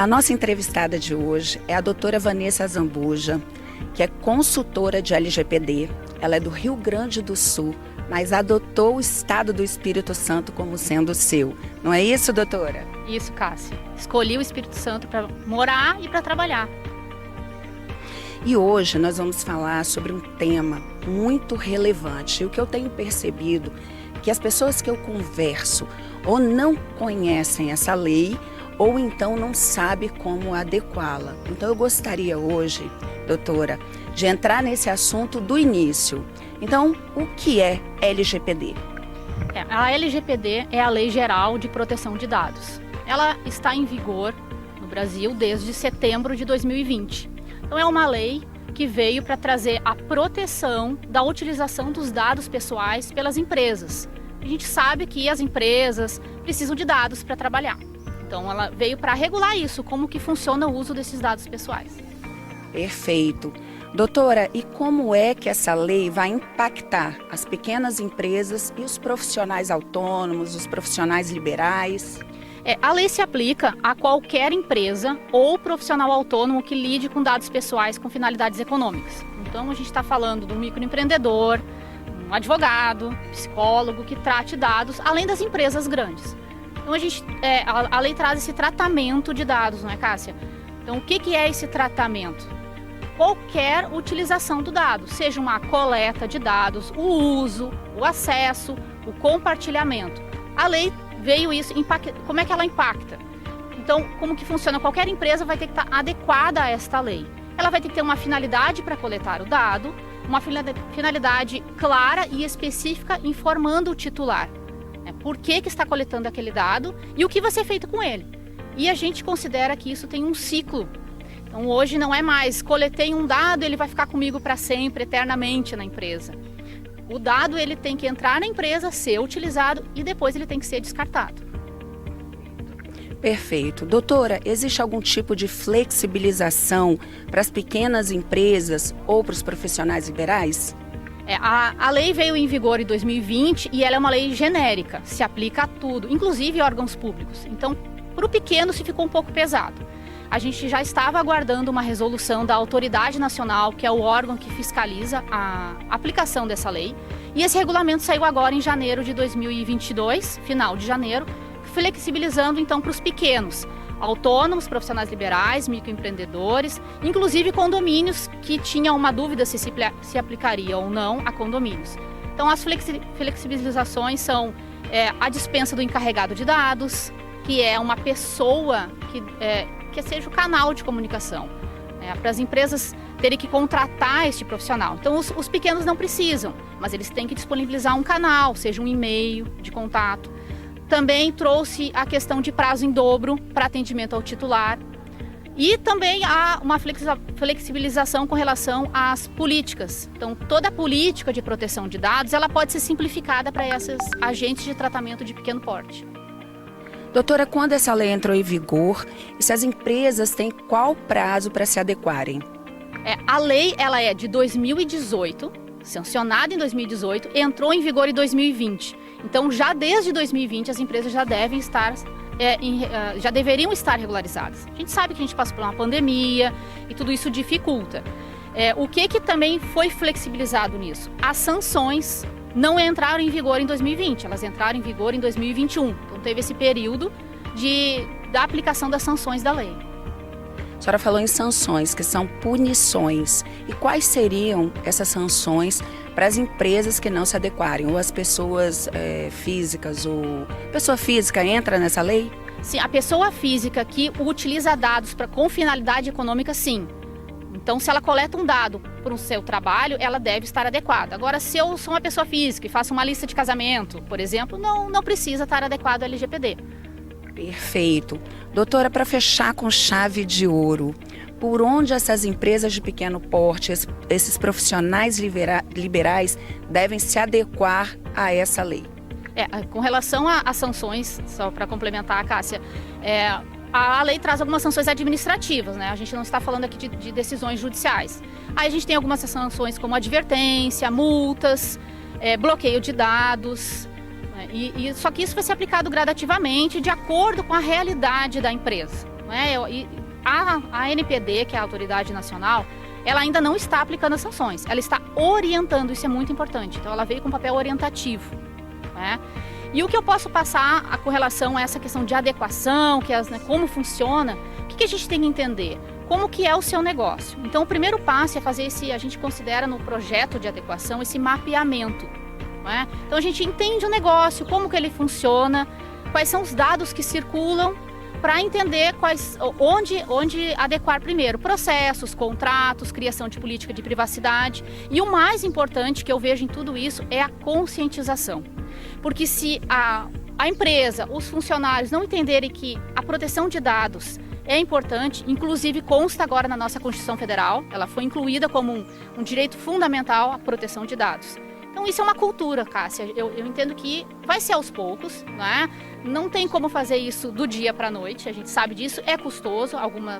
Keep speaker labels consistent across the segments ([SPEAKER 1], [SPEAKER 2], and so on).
[SPEAKER 1] A nossa entrevistada de hoje é a doutora Vanessa Zambuja, que é consultora de LGPD. Ela é do Rio Grande do Sul, mas adotou o estado do Espírito Santo como sendo o seu. Não é isso, doutora?
[SPEAKER 2] Isso, Cássia. Escolhi o Espírito Santo para morar e para trabalhar.
[SPEAKER 1] E hoje nós vamos falar sobre um tema muito relevante. E o que eu tenho percebido é que as pessoas que eu converso ou não conhecem essa lei ou então não sabem como adequá-la. Então eu gostaria hoje, doutora, de entrar nesse assunto do início. Então, o que é LGPD?
[SPEAKER 2] A LGPD é a Lei Geral de Proteção de Dados. Ela está em vigor no Brasil desde setembro de 2020. Então é uma lei que veio para trazer a proteção da utilização dos dados pessoais pelas empresas. A gente sabe que as empresas precisam de dados para trabalhar. Então ela veio para regular isso, como que funciona o uso desses dados pessoais.
[SPEAKER 1] Perfeito. Doutora, e como é que essa lei vai impactar as pequenas empresas e os profissionais autônomos, os profissionais liberais?
[SPEAKER 2] A lei se aplica a qualquer empresa ou profissional autônomo que lide com dados pessoais com finalidades econômicas. Então a gente está falando do microempreendedor, um advogado, psicólogo que trate dados, além das empresas grandes. Então a lei traz esse tratamento de dados, não é, Cássia? Então o que é esse tratamento? Qualquer utilização do dado, seja uma coleta de dados, o uso, o acesso, o compartilhamento. A lei veio isso, como é que ela impacta? Então, como que funciona? Qualquer empresa vai ter que estar adequada a esta lei. Ela vai ter que ter uma finalidade para coletar o dado, uma finalidade clara e específica informando o titular. Por que está coletando aquele dado e o que vai ser feito com ele. E a gente considera que isso tem um ciclo. Então hoje não é mais, coletei um dado, ele vai ficar comigo para sempre, eternamente na empresa. O dado ele tem que entrar na empresa, ser utilizado e depois ele tem que ser descartado.
[SPEAKER 1] Perfeito. Doutora, existe algum tipo de flexibilização para as pequenas empresas ou para os profissionais liberais?
[SPEAKER 2] A lei veio em vigor em 2020 e ela é uma lei genérica, se aplica a tudo, inclusive órgãos públicos. Então, para o pequeno se ficou um pouco pesado. A gente já estava aguardando uma resolução da Autoridade Nacional, que é o órgão que fiscaliza a aplicação dessa lei. E esse regulamento saiu agora em janeiro de 2022, final de janeiro, flexibilizando então para os pequenos, autônomos, profissionais liberais, microempreendedores, inclusive condomínios que tinham uma dúvida se aplicaria ou não a condomínios. Então as flexibilizações são a dispensa do encarregado de dados, que é uma pessoa que seja o canal de comunicação, para as empresas terem que contratar este profissional. Então os pequenos não precisam, mas eles têm que disponibilizar um canal, seja um e-mail de contato. Também trouxe a questão de prazo em dobro para atendimento ao titular. E também há uma flexibilização com relação às políticas. Então, toda a política de proteção de dados ela pode ser simplificada para esses agentes de tratamento de pequeno porte.
[SPEAKER 1] Doutora, quando essa lei entrou em vigor e se as empresas têm qual prazo para se adequarem?
[SPEAKER 2] A lei ela é de 2018, sancionada em 2018, entrou em vigor em 2020. Então, já desde 2020, as empresas já devem estar, já deveriam estar regularizadas. A gente sabe que a gente passa por uma pandemia e tudo isso dificulta. O que também foi flexibilizado nisso? As sanções não entraram em vigor em 2020, elas entraram em vigor em 2021. Então, teve esse período da aplicação das sanções da lei.
[SPEAKER 1] A senhora falou em sanções, que são punições. E quais seriam essas sanções para as empresas que não se adequarem? Ou as pessoas físicas, ou pessoa física entra nessa lei?
[SPEAKER 2] Sim, a pessoa física que utiliza dados com finalidade econômica, sim. Então, se ela coleta um dado para o seu trabalho, ela deve estar adequada. Agora, se eu sou uma pessoa física e faço uma lista de casamento, por exemplo, não precisa estar adequado ao LGPD.
[SPEAKER 1] Perfeito. Doutora, para fechar com chave de ouro, por onde essas empresas de pequeno porte, esses profissionais liberais devem se adequar a essa lei?
[SPEAKER 2] Com relação às sanções, só para complementar, Cássia, a lei traz algumas sanções administrativas, né? A gente não está falando aqui de decisões judiciais. Aí a gente tem algumas sanções como advertência, multas, bloqueio de dados, né? Só que isso vai ser aplicado gradativamente de acordo com a realidade da empresa. não é? A NPD, que é a autoridade nacional, ela ainda não está aplicando as sanções, ela está orientando, isso é muito importante. Então ela veio com um papel orientativo, né? E o que eu posso passar com relação a essa questão de adequação, como funciona, o que a gente tem que entender? Como que é o seu negócio? Então o primeiro passo é fazer a gente considera no projeto de adequação esse mapeamento, né? Então a gente entende o negócio, como que ele funciona, quais são os dados que circulam, para entender onde adequar primeiro, processos, contratos, criação de política de privacidade. E o mais importante que eu vejo em tudo isso é a conscientização. Porque se a empresa, os funcionários não entenderem que a proteção de dados é importante, inclusive consta agora na nossa Constituição Federal, ela foi incluída como um direito fundamental à proteção de dados. Então isso é uma cultura, Cássia, eu entendo que vai ser aos poucos, né? Não tem como fazer isso do dia para a noite, a gente sabe disso, é custoso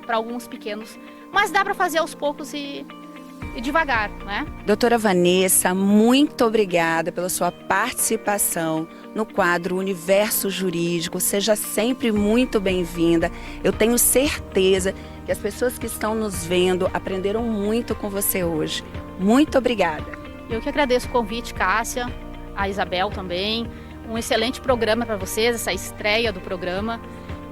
[SPEAKER 2] para alguns pequenos, mas dá para fazer aos poucos e devagar, né?
[SPEAKER 1] Doutora Vanessa, muito obrigada pela sua participação no quadro Universo Jurídico, seja sempre muito bem-vinda. Eu tenho certeza que as pessoas que estão nos vendo aprenderam muito com você hoje. Muito obrigada.
[SPEAKER 2] Eu que agradeço o convite, Cássia, a Isabel também. Um excelente programa para vocês, essa estreia do programa.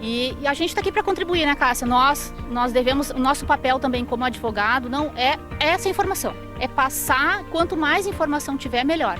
[SPEAKER 2] E a gente está aqui para contribuir, né, Cássia? Nós devemos, o nosso papel também como advogado não é essa informação. É passar, quanto mais informação tiver, melhor.